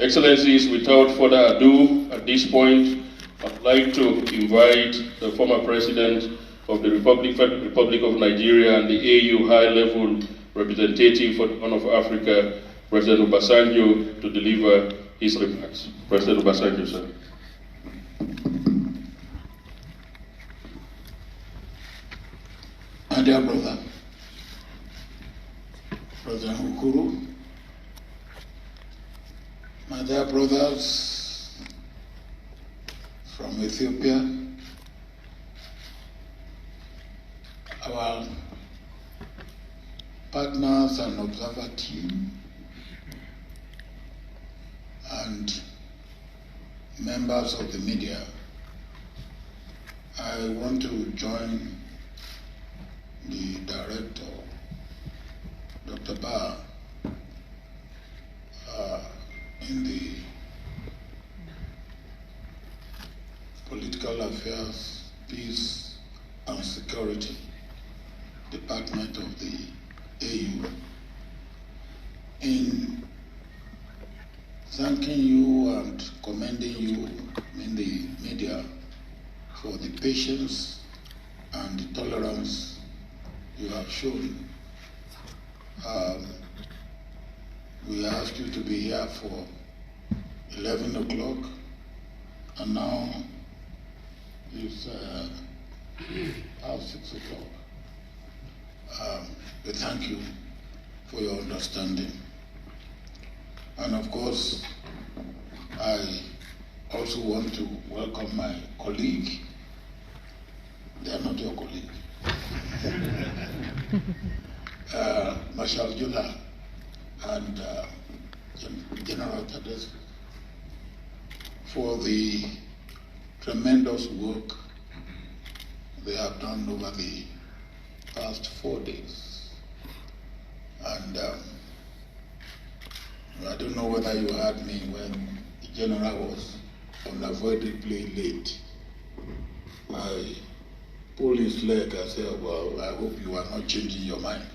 Excellencies, without further ado, at this point, I'd like to invite the former President of the Republic of Nigeria and the AU High-Level Representative for the Horn of Africa, President Obasanjo, to deliver his remarks. President Obasanjo, sir. My dear brother, President Uhuru, my dear brothers from Ethiopia, our partners and observer team, and members of the media, I want to join the director, Dr. Ba, in the Political Affairs, Peace and Security Department of the AU in thanking you and commending you in the media for the patience and the tolerance you have shown. We asked you to be here for 11 o'clock, and now it's past 6 o'clock. We thank you for your understanding. And of course, I also want to welcome my colleague. They are not your colleague. Marshal Jula and General Tades for the tremendous work they have done over the past 4 days. And I don't know whether you heard me when the General was unavoidably late. I pulled his leg. I said, well, I hope you are not changing your mind.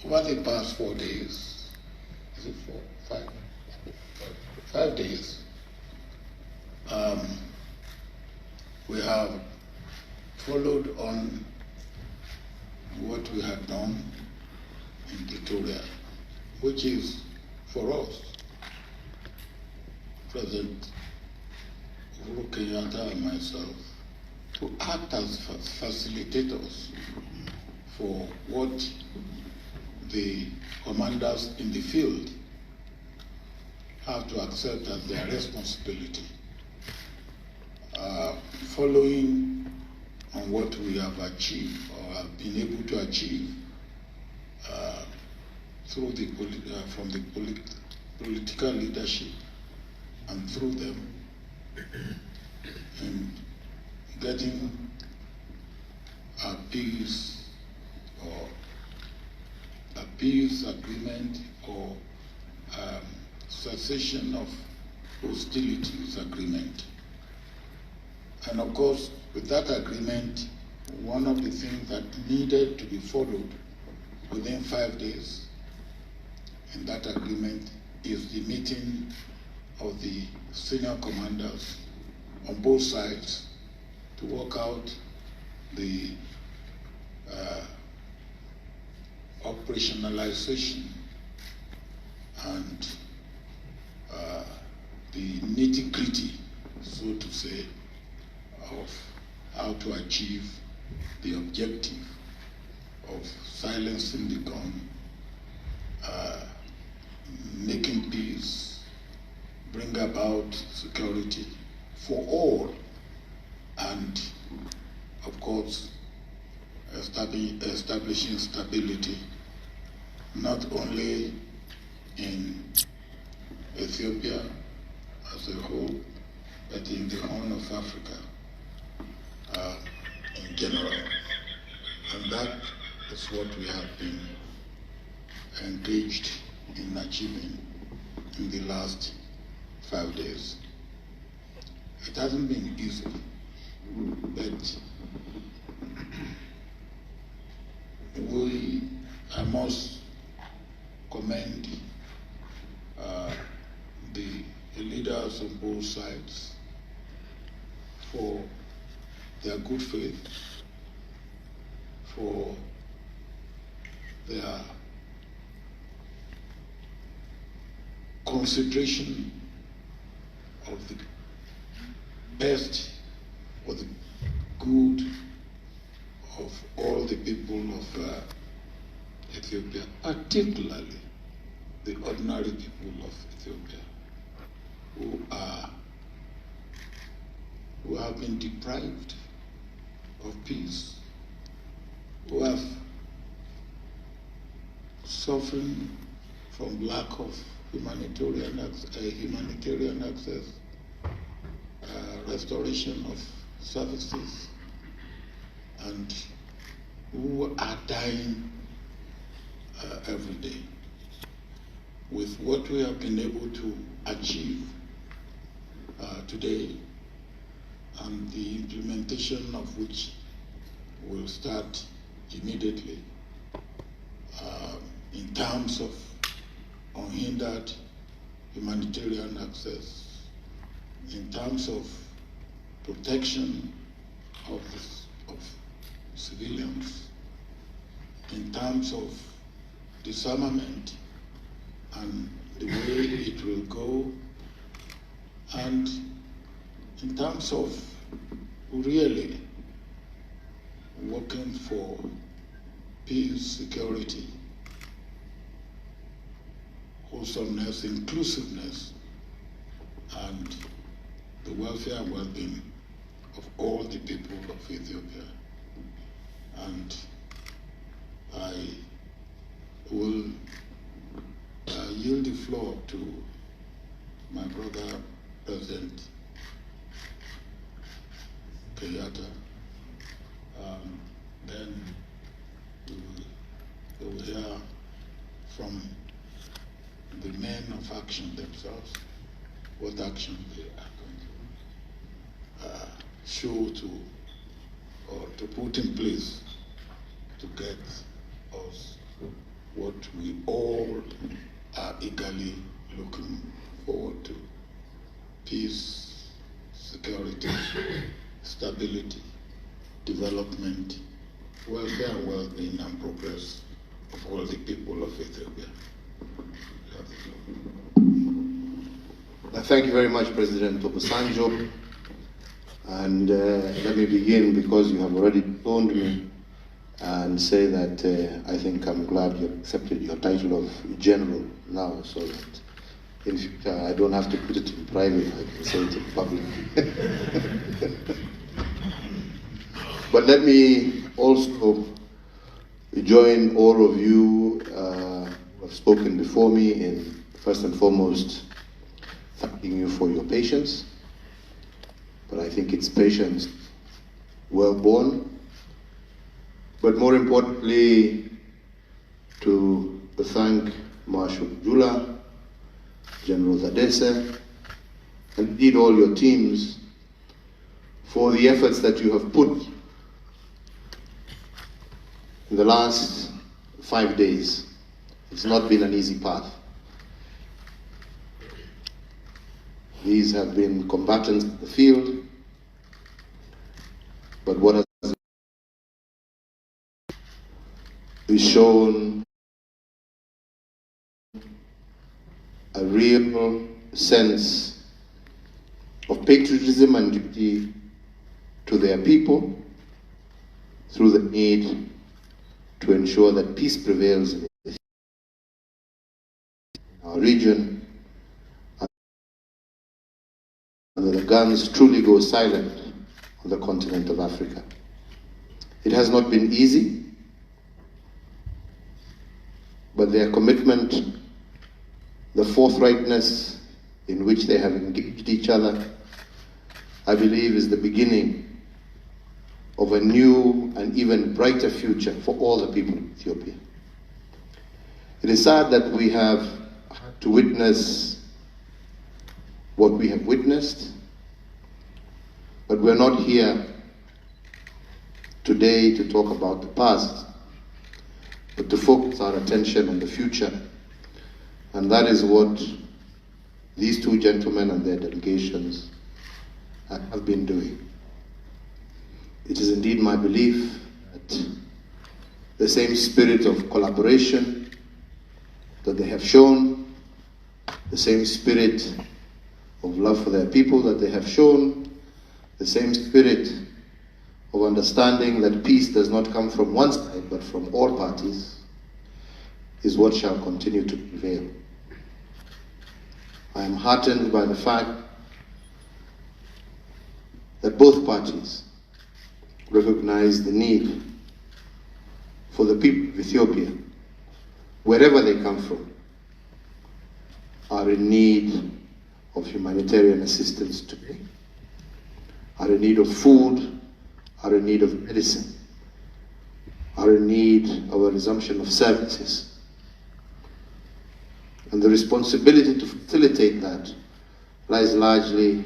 Over the past 4 days, is it 4, 5? 5 days, we have followed on what we had done in Pretoria, which is for us, President Uhuru Kenyatta and myself, to act as facilitators for what the commanders in the field have to accept as their responsibility, following on what we have achieved or have been able to achieve through the from the political leadership and through them in getting a peace agreement or cessation of hostilities agreement. And of course, with that agreement, one of the things that needed to be followed within 5 days in that agreement is the meeting of the senior commanders on both sides to work out the operationalization and the nitty-gritty, so to say, of how to achieve the objective of silencing the gun, making peace, bring about security for all, and of course establishing stability not only in Ethiopia as a whole, but in the Horn of Africa in general. And that is what we have been engaged in achieving in the last 5 days. It hasn't been easy, but I must commend the leaders on both sides for their good faith, for their consideration of the best or the good of all the people of Ethiopia, particularly the ordinary people of Ethiopia, who have been deprived of peace, who have suffering from lack of humanitarian access, restoration of services, and who are dying every day. With what we have been able to achieve today, and the implementation of which will start immediately in terms of unhindered humanitarian access, in terms of protection of civilians, in terms of disarmament and the way it will go, and in terms of really working for peace, security, wholesomeness, inclusiveness, and the welfare and well-being of all the people of Ethiopia. And I will yield the floor to my brother, President Kenyatta. Then we will hear from the men of action themselves, what action they are going to show to, or to put in place to get us what we all are eagerly looking forward to: peace, security, stability, development, welfare and well-being and progress of all the people of Ethiopia. Thank you very much, President Obasanjo. And let me begin, because you have already told me, and say that I think I'm glad you accepted your title of General now, so that in future I don't have to put it in private, I can say it in public. But let me also join all of you who have spoken before me in, first and foremost, thanking you for your patience. But I think it's patience well born. But more importantly, to thank Marshal Jula, General Zadese, and indeed all your teams for the efforts that you have put in the last 5 days. It's not been an easy path. These have been combatants in the field, but what has is shown a real sense of patriotism and duty to their people through the need to ensure that peace prevails in our region, and that the guns truly go silent on the continent of Africa. It has not been easy, but their commitment, the forthrightness in which they have engaged each other, I believe is the beginning of a new and even brighter future for all the people of Ethiopia. It is sad that we have had to witness what we have witnessed, but we're not here today to talk about the past, but to focus our attention on the future And that is what these two gentlemen and their delegations have been doing. It is indeed my belief that the same spirit of collaboration that they have shown, the same spirit of love for their people that they have shown, the same spirit of understanding that peace does not come from one side but from all parties, is what shall continue to prevail. I am heartened by the fact that both parties recognize the need for the people of Ethiopia, wherever they come from, are in need of humanitarian assistance today, are in need of food, are in need of medicine, are in need of a resumption of services. And the responsibility to facilitate that lies largely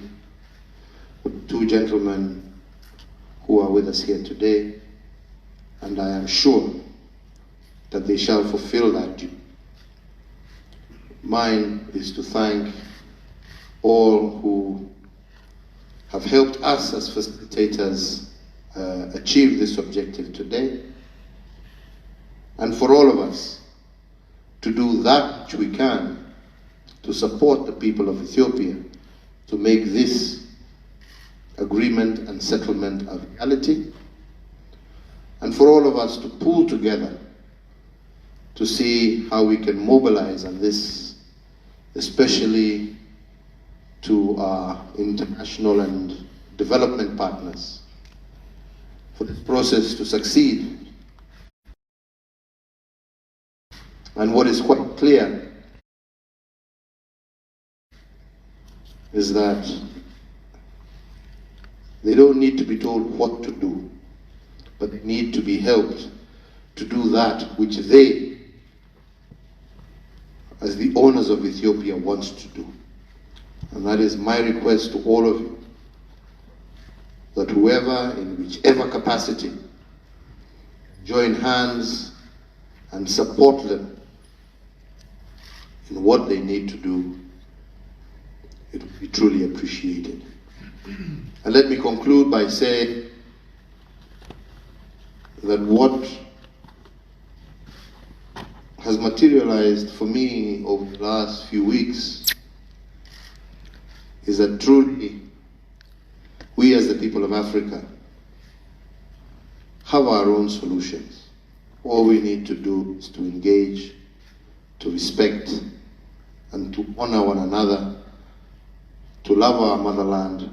with two gentlemen who are with us here today, and I am sure that they shall fulfill that duty. Mine is to thank all who have helped us as facilitators achieve this objective today, and for all of us to do that which we can to support the people of Ethiopia to make this agreement and settlement a reality, and for all of us to pull together to see how we can mobilize on this, especially to our international and development partners, for this process to succeed. And what is quite clear is that they don't need to be told what to do, but they need to be helped to do that which they, as the owners of Ethiopia, wants to do. And that is my request to all of you, that whoever, in whichever capacity, join hands and support them in what they need to do. It will be truly appreciated. And let me conclude by saying that what has materialized for me over the last few weeks is that truly we as the people of Africa have our own solutions. All we need to do is to engage, to respect, and to honor one another, to love our motherland,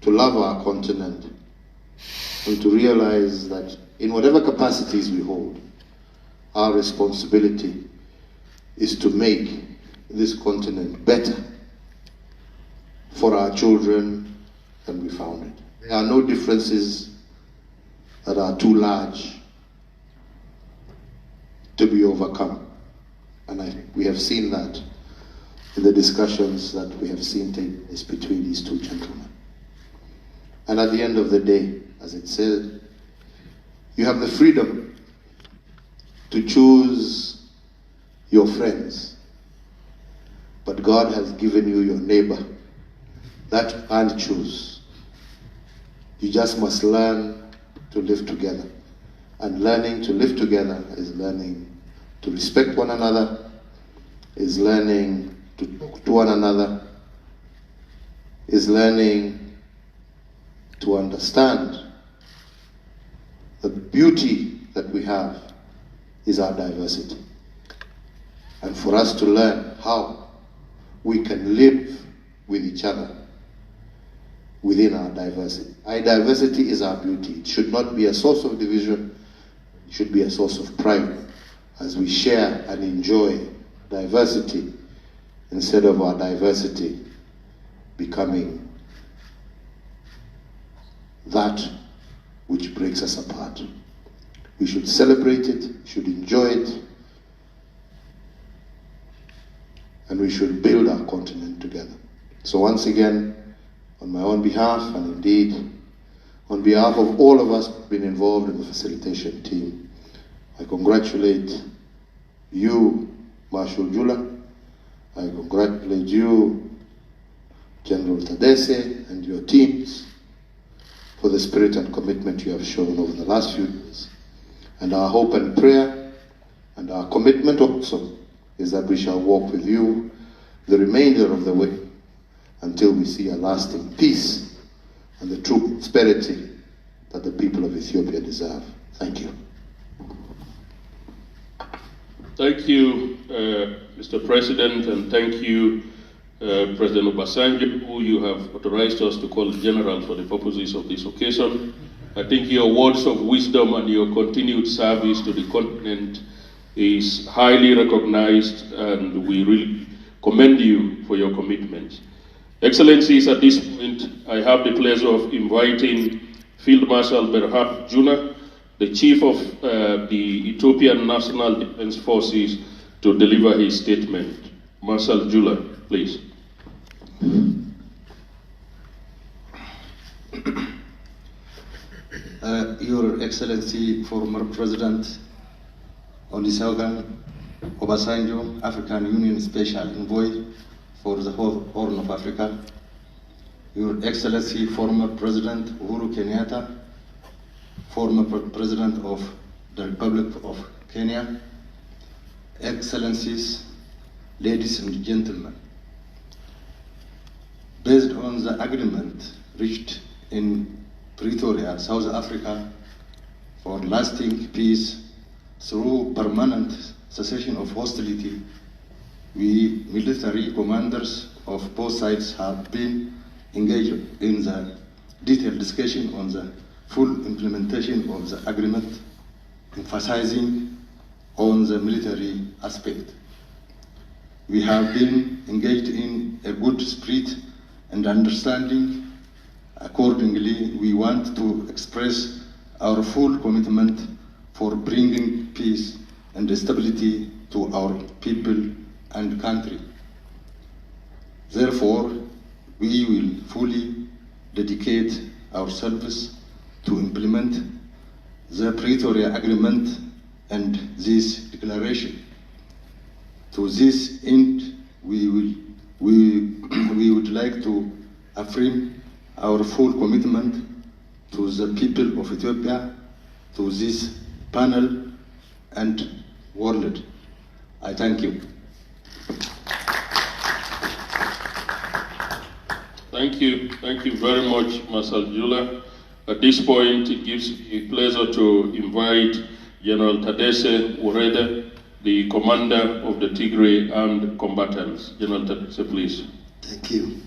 to love our continent, and to realize that in whatever capacities we hold, our responsibility is to make this continent better for our children than we found it. There are no differences that are too large to be overcome. And we have seen that in the discussions that we have seen take place between these two gentlemen. And at the end of the day, as it said, you have the freedom to choose your friends, but God has given you your neighbor. That you can't choose. You just must learn to live together. And learning to live together is learning to respect one another, is learning to talk to one another, is learning to understand the beauty that we have is our diversity. And for us to learn how we can live with each other within our diversity. Our diversity is our beauty. It should not be a source of division, it should be a source of pride as we share and enjoy diversity instead of our diversity becoming that which breaks us apart. We should celebrate it, should enjoy it, and we should build our continent together. So once again, on my own behalf, and indeed on behalf of all of us who have been involved in the facilitation team, I congratulate you, Marshal Jula, I congratulate you, General Tadesse, and your teams for the spirit and commitment you have shown over the last few years. And our hope and prayer and our commitment also is that we shall walk with you the remainder of the way until we see a lasting peace and the true prosperity that the people of Ethiopia deserve. Thank you. Thank you, Mr. President, and thank you, President Obasanjo, who you have authorized us to call General for the purposes of this occasion. I think your words of wisdom and your continued service to the continent is highly recognized, and we really commend you for your commitment. Excellencies, at this point, I have the pleasure of inviting Field Marshal Berhad Juna, the Chief of the Ethiopian National Defense Forces, to deliver his statement. Marshal Jula, please. Your Excellency, former President Olusegun Obasanjo, African Union Special Envoy for the whole Horn of Africa, Your Excellency, former President Uhuru Kenyatta, former President of the Republic of Kenya, Excellencies, ladies and gentlemen, based on the agreement reached in Pretoria, South Africa, for lasting peace through permanent cessation of hostility, we military commanders of both sides have been engaged in the detailed discussion on the full implementation of the agreement, emphasizing on the military aspect. We have been engaged in a good spirit and understanding. Accordingly, we want to express our full commitment for bringing peace and stability to our people and country. Therefore, we will fully dedicate ourselves to implement the Pretoria Agreement and this declaration. To this end, we would like to affirm our full commitment to the people of Ethiopia, to this panel and world. I thank you. Thank you very much, Marshal Jula. At this point, it gives me pleasure to invite General Tadesse Urede, the commander of the Tigray Armed Combatants. General Tadesse, please. Thank you.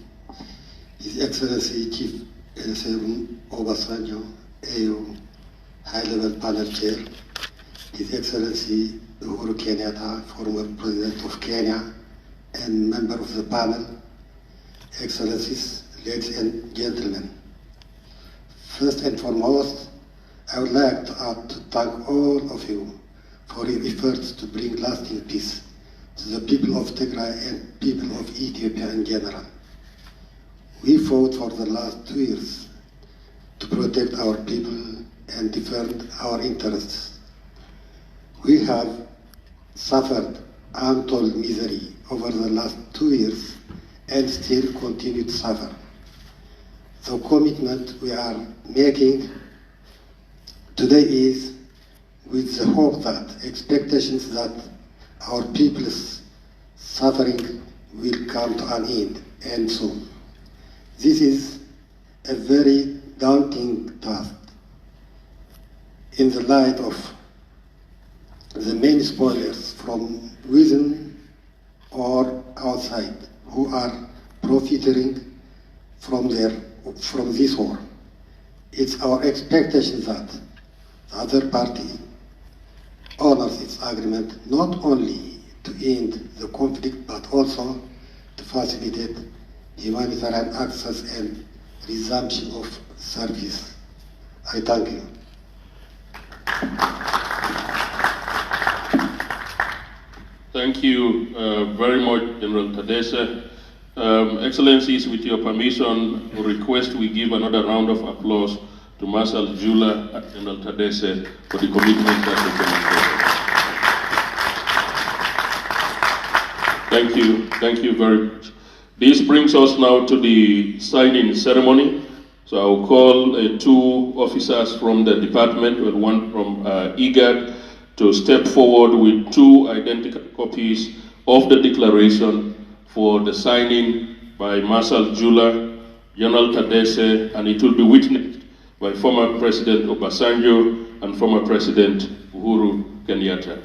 His Excellency Chief Olusegun Obasanjo, AU High-Level Panel Chair, His Excellency Uhuru Kenyatta, former President of Kenya and member of the panel, Excellencies, ladies and gentlemen. First and foremost, I would like to thank all of you for your efforts to bring lasting peace to the people of Tigray and people of Ethiopia in general. We fought for the last 2 years to protect our people and defend our interests. We have suffered untold misery over the last 2 years and still continue to suffer. The commitment we are making today is with the hope that expectations that our people's suffering will come to an end and soon. This is a very daunting task in the light of the many spoilers from within or outside who are profiting from this war. It's our expectation that the other party honors its agreement not only to end the conflict but also to facilitate humanitarian access and resumption of service. I thank you. Thank you very much, General Tadesse. Excellencies, with your permission, I request we give another round of applause to Marshal Jula and General Tadesse for the commitment that they demonstrated. Thank you very much. This brings us now to the signing ceremony. So I'll call two officers from the department, and one from EGAD, to step forward with two identical copies of the declaration for the signing by Marshal Jula, General Tadesse, and it will be witnessed by former President Obasanjo and former President Uhuru Kenyatta.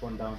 One down.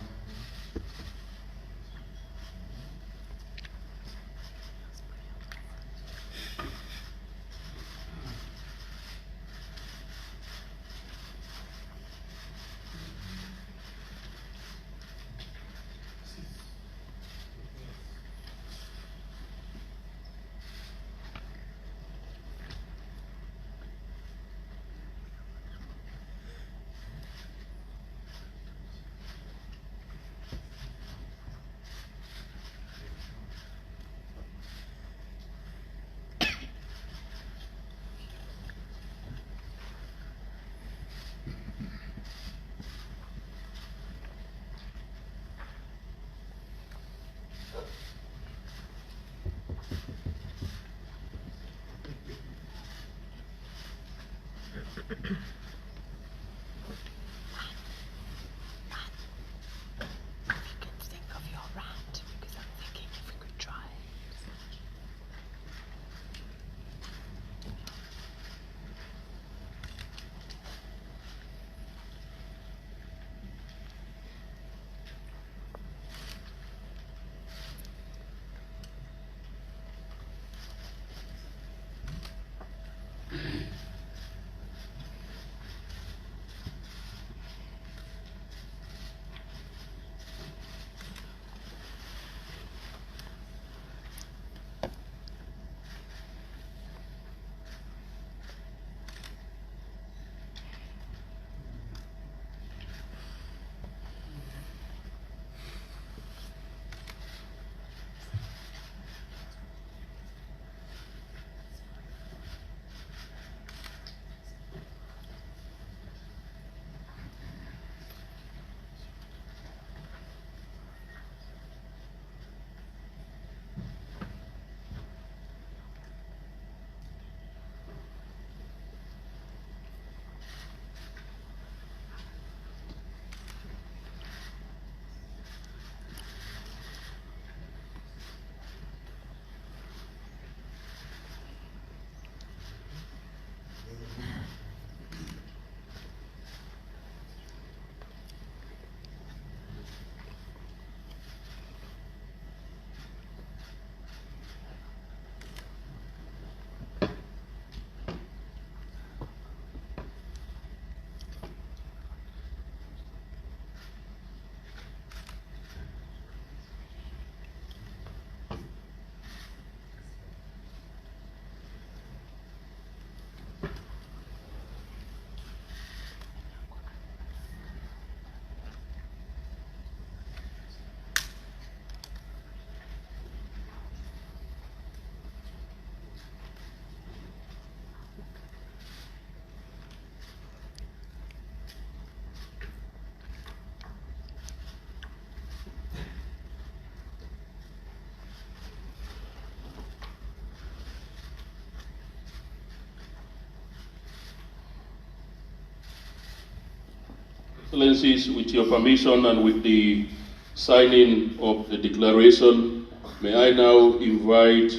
Excellencies, with your permission and with the signing of the declaration, may I now invite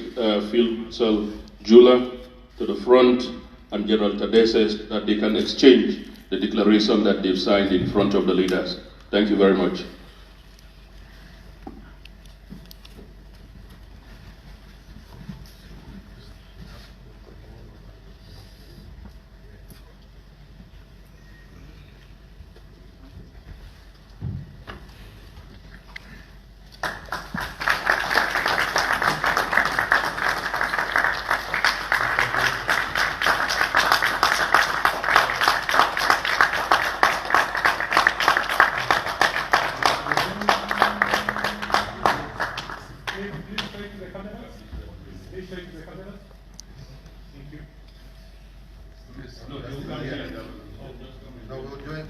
Field Marshal Jula to the front and General Tadeses that they can exchange the declaration that they've signed in front of the leaders. Thank you very much.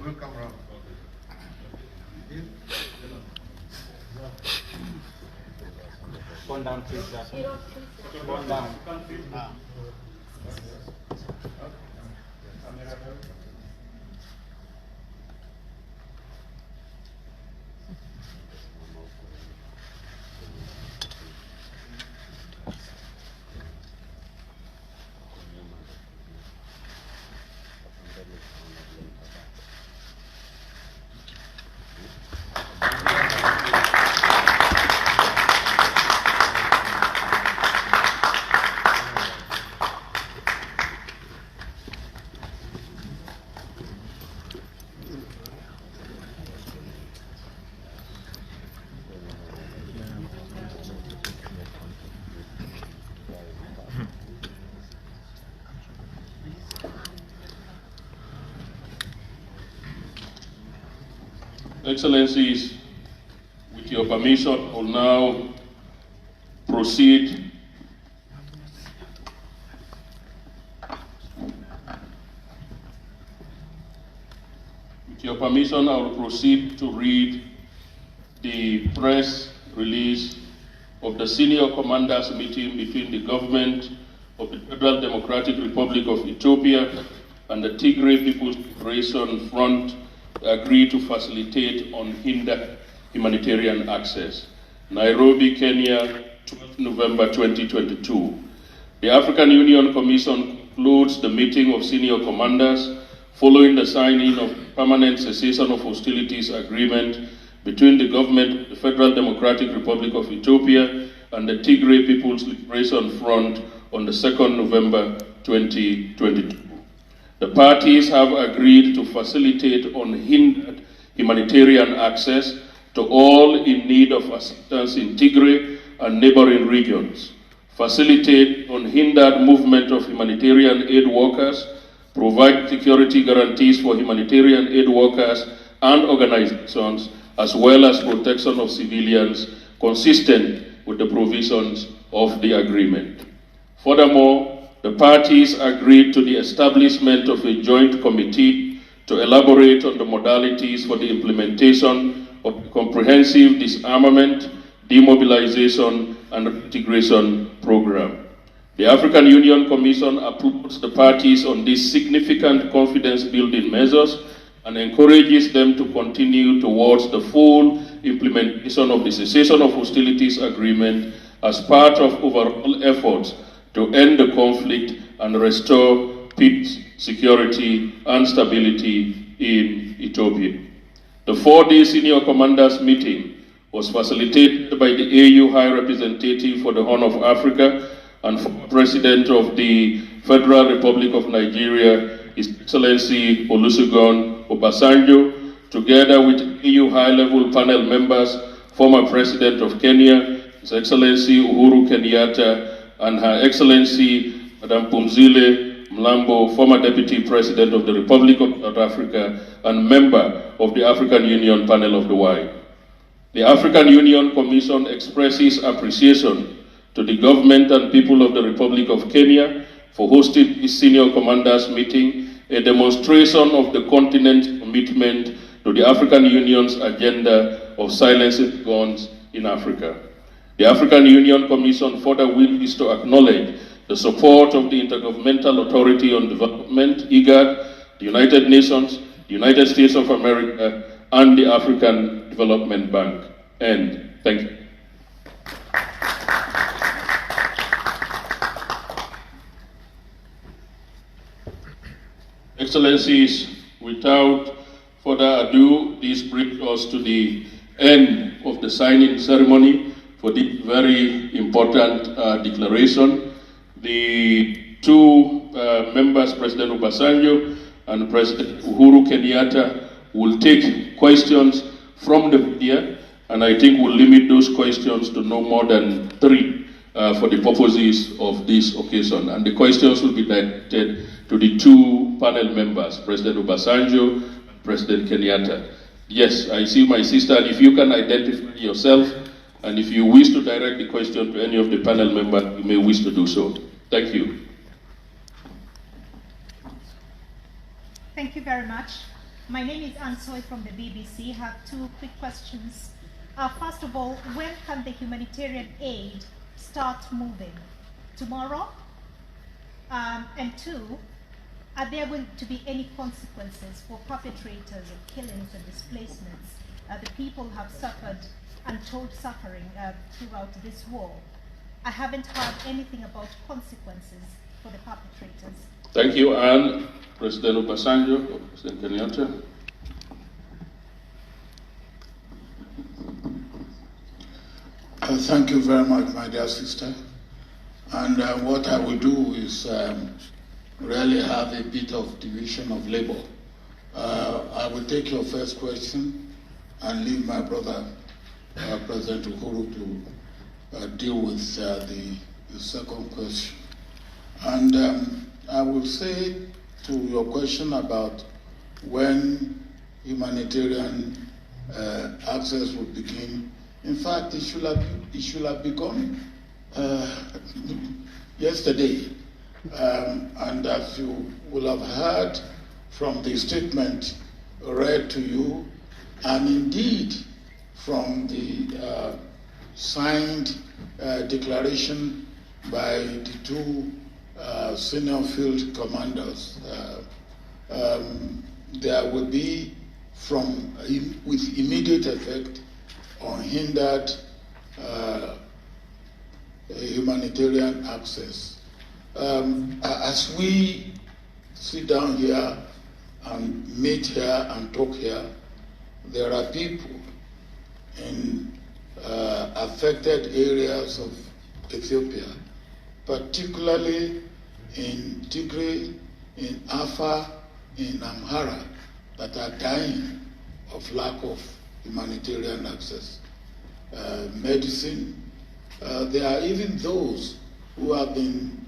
We'll come around. One down, please. One down. Excellencies, with your permission, I will now proceed to read the press release of the senior commanders meeting between the government of the Federal Democratic Republic of Ethiopia and the Tigray People's Liberation Front agreed to facilitate unhindered humanitarian access. Nairobi, Kenya, 12 November 2022. The African Union Commission concludes the meeting of senior commanders following the signing of permanent cessation of hostilities agreement between the government of the Federal Democratic Republic of Ethiopia and the Tigray People's Liberation Front on the 2nd November 2022. The parties have agreed to facilitate unhindered humanitarian access to all in need of assistance in Tigray and neighboring regions, facilitate unhindered movement of humanitarian aid workers, provide security guarantees for humanitarian aid workers and organizations, as well as protection of civilians consistent with the provisions of the agreement. Furthermore, the parties agreed to the establishment of a joint committee to elaborate on the modalities for the implementation of a comprehensive disarmament, demobilization, and integration program. The African Union Commission applauds the parties on these significant confidence-building measures and encourages them to continue towards the full implementation of the cessation of hostilities agreement as part of overall efforts to end the conflict and restore peace, security, and stability in Ethiopia. The 4-day senior commanders meeting was facilitated by the AU High Representative for the Horn of Africa and President of the Federal Republic of Nigeria, His Excellency Olusegun Obasanjo, together with AU high-level panel members, former President of Kenya, His Excellency Uhuru Kenyatta, and Her Excellency Madam Pumzile Mlambo, former Deputy President of the Republic of South Africa and member of the African Union Panel of the Y. The African Union Commission expresses appreciation to the government and people of the Republic of Kenya for hosting this senior commanders meeting, a demonstration of the continent's commitment to the African Union's agenda of silencing guns in Africa. The African Union Commission further wishes to acknowledge the support of the Intergovernmental Authority on Development, IGAD, the United Nations, United States of America, and the African Development Bank. And thank you. Excellencies, without further ado, this brings us to the end of the signing ceremony for this very important declaration. The two members, President Obasanjo and President Uhuru Kenyatta, will take questions from the media, and I think we'll limit those questions to no more than 3 for the purposes of this occasion. And the questions will be directed to the two panel members, President Obasanjo and President Kenyatta. Yes, I see my sister, and if you can identify yourself, and if you wish to direct the question to any of the panel members, you may wish to do so. Thank you. Thank you very much. My name is Ansoy from the BBC. I have 2 quick questions. First of all, when can the humanitarian aid start moving? Tomorrow? And 2, are there going to be any consequences for perpetrators of killings and displacements? The people have suffered untold suffering throughout this war. I haven't heard anything about consequences for the perpetrators. Thank you, and President Obasanjo or President Kenyatta. Thank you very much, my dear sister. And what I will do is really have a bit of division of labor. I will take your first question and leave my brother, President Uhuru, to deal with the second question. And I will say to your question about when humanitarian access will begin. In fact, it should have begun yesterday. And as you will have heard from the statement read to you, and indeed from the signed declaration by the 2 senior field commanders, there will be with immediate effect unhindered humanitarian access. As we sit down here and meet here and talk here, there are people in affected areas of Ethiopia, particularly in Tigray, in Afar, in Amhara, that are dying of lack of humanitarian access. Medicine. There are even those who have been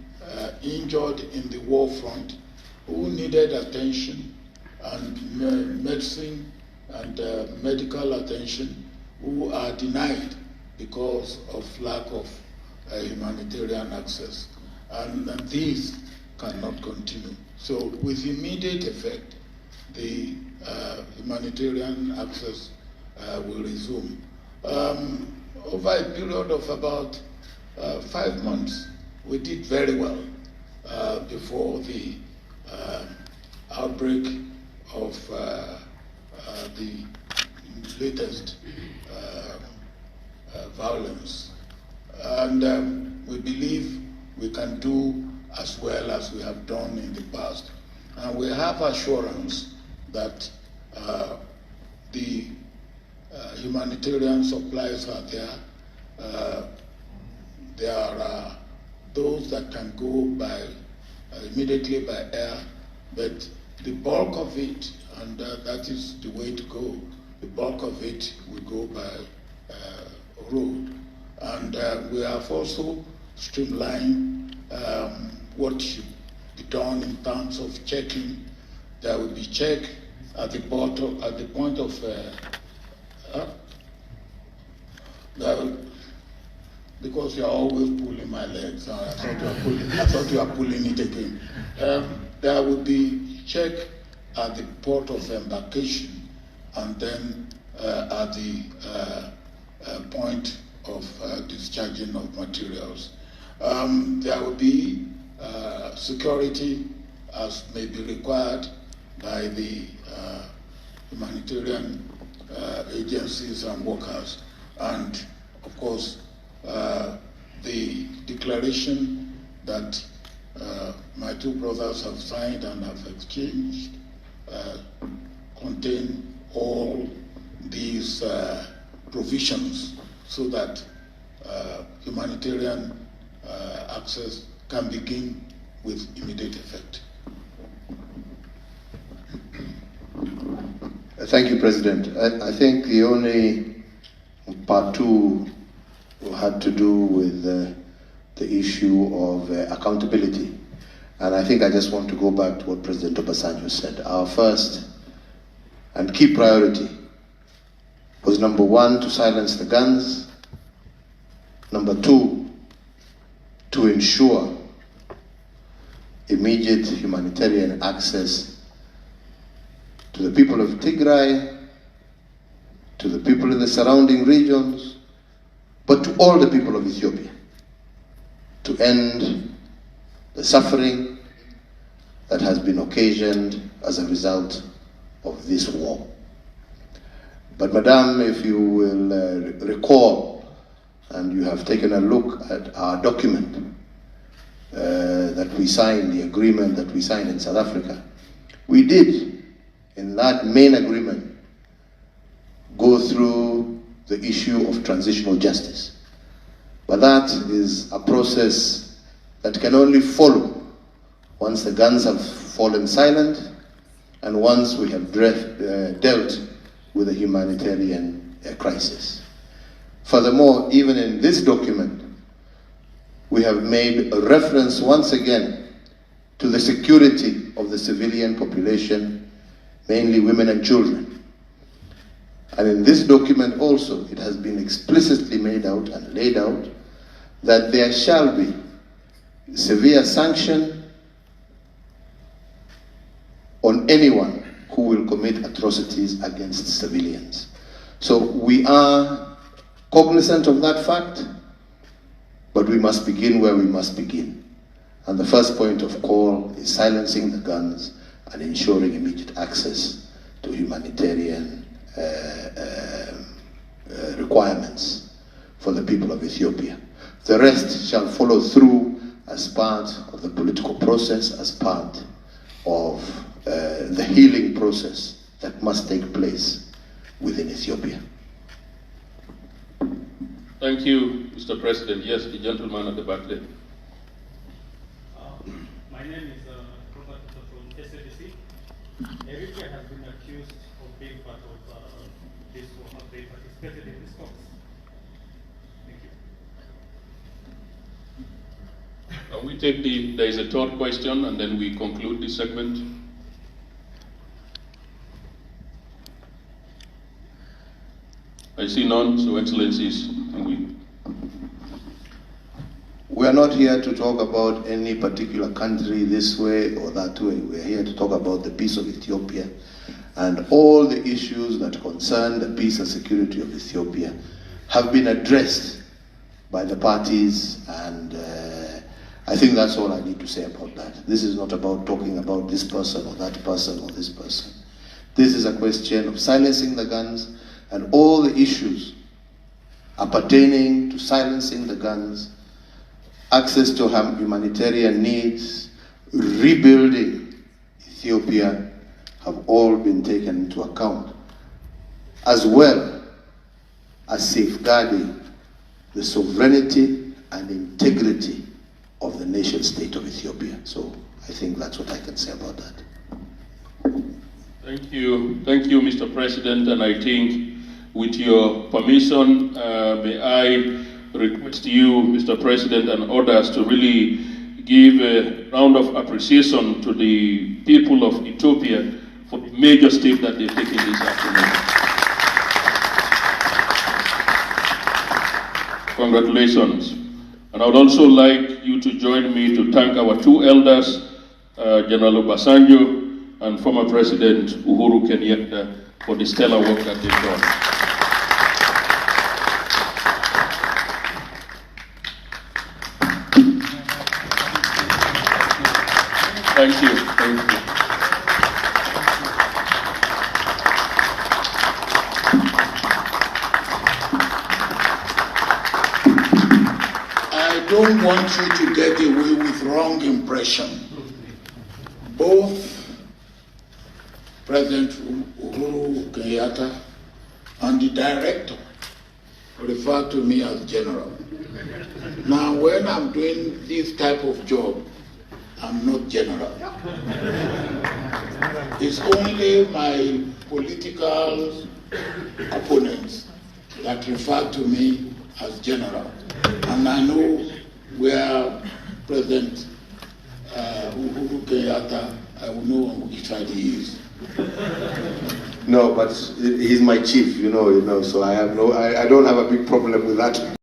injured in the war front who needed attention and medicine and medical attention, who are denied because of lack of humanitarian access. And these cannot continue. So with immediate effect, the humanitarian access will resume. Over a period of about 5 months, we did very well before the outbreak of the latest violence. And we believe we can do as well as we have done in the past. And we have assurance that the humanitarian supplies are there. There are those that can go by immediately by air, but the bulk of it, and that is the way to go, the bulk of it will go by road. And we have also streamlined what should be done in terms of checking. There will be check at the bottom, at the point of because you are always pulling my legs. I thought you are pulling it again. There will be check at the port of embarkation, and then at the point of discharging of materials. There will be security as may be required by the humanitarian agencies and workers. And of course, the declaration that my two brothers have signed and have exchanged contain all these provisions so that humanitarian access can begin with immediate effect. Thank you, President. I think the only part two had to do with the issue of accountability. And I think I just want to go back to what President Obasanjo said. Our first and key priority was, number one, to silence the guns. Number two, to ensure immediate humanitarian access to the people of Tigray, to the people in the surrounding regions, but to all the people of Ethiopia, to end the suffering that has been occasioned as a result of this war. But Madam, if you will recall, and you have taken a look at our document that we signed, the agreement that we signed in South Africa, we did, in that main agreement, go through the issue of transitional justice. But that is a process that can only follow once the guns have fallen silent and once we have dealt with the humanitarian crisis. Furthermore, even in this document, we have made a reference once again to the security of the civilian population, mainly women and children. And in this document also, it has been explicitly made out and laid out that there shall be severe sanction on anyone who will commit atrocities against civilians. So we are cognizant of that fact, but we must begin where we must begin. And the first point of call is silencing the guns and ensuring immediate access to humanitarian requirements for the people of Ethiopia. The rest shall follow through as part of the political process, as part of the healing process that must take place within Ethiopia. Thank you, Mr. President. Yes, the gentleman at the back there. My name is Robert from SABC. Eritrea has been accused of being part of this war. Have they participated in this talks? Thank you. Can we take there is a third question and then we conclude this segment? I see none, so Excellencies, we are not here to talk about any particular country this way or that way. We are here to talk about the peace of Ethiopia and all the issues that concern the peace and security of Ethiopia have been addressed by the parties, and I think that's all I need to say about that. This is not about talking about this person or that person or this person. This is a question of silencing the guns and all the issues appertaining to silencing the guns, access to humanitarian needs, rebuilding Ethiopia have all been taken into account, as well as safeguarding the sovereignty and integrity of the nation state of Ethiopia. So I think that's what I can say about that. Thank you, Mr. President, and I think with your permission, may I request you, Mr. President, and others to really give a round of appreciation to the people of Ethiopia for the major step that they've taken this afternoon. Congratulations. And I would also like you to join me to thank our two elders, General Obasanjo and former President Uhuru Kenyatta, for the stellar work that they've done. Thank you. Thank you. don't want you to get away with wrong impression. Both President Uhuru Kenyatta and the director refer to me as general. Now, when I'm doing this type of job, I'm not general. It's only my political opponents that refer to me as general. And I know where President Uhuru Kenyatta, I will know which side he is. No, but he's my chief, so I don't have a big problem with that.